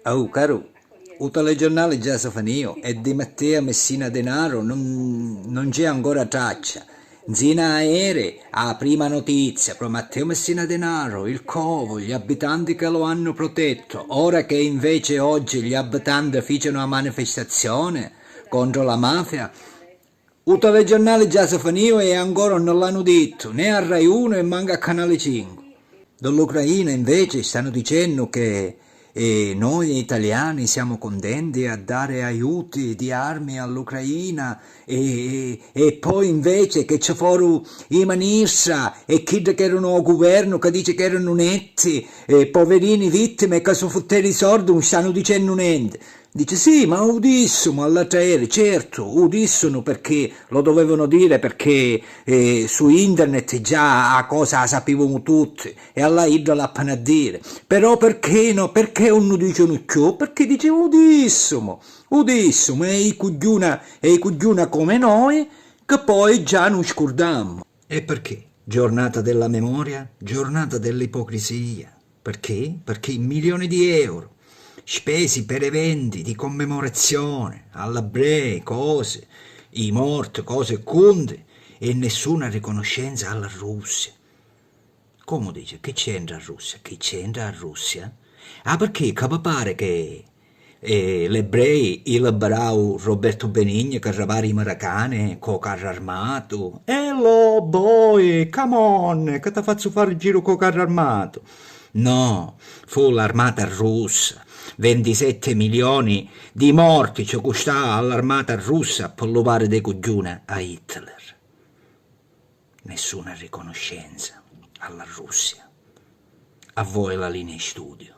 Oh, caro, il telegiornale già si finito e di Matteo Messina Denaro non c'è ancora traccia. Zina aerei, a prima notizia, però Matteo Messina Denaro, il covo, gli abitanti che lo hanno protetto, ora che invece oggi gli abitanti fecero una manifestazione contro la mafia, il telegiornale già si finito e ancora non l'hanno detto, né a Rai 1 e manca a Canale 5. Dall'Ucraina invece stanno dicendo che noi italiani siamo contenti a dare aiuti di armi all'Ucraina e poi invece che ci furono i Manissa e chi che erano al governo che dice che erano netti, poverini vittime che sono fotteri i sordi non stanno dicendo niente. Dice sì, ma udissimo all'aereo, certo, udissero perché lo dovevano dire perché su internet già a cosa la sapevano tutti e alla idra l'appena a dire. Però perché no? Perché non dicono più? Perché dice udissimo, e i cugiuna come noi che poi già non scordiamo. E perché? Giornata della memoria, giornata dell'ipocrisia. Perché? Perché milioni di euro spesi per eventi di commemorazione, alla bre, cose, i morti, cose e conti, e nessuna riconoscenza alla Russia. Come dice? Che c'entra la Russia? Che c'entra la Russia? Ah, perché pare che l'ebrei liberarono Roberto Benigni che eravamo i maracane con carro armato. Hello boy, come on, che ti faccio fare il giro con carro armato? No, fu l'armata russa. 27 milioni di morti ci costava all'armata russa per levare dei coglioni a Hitler. Nessuna riconoscenza alla Russia. A voi la linea in studio.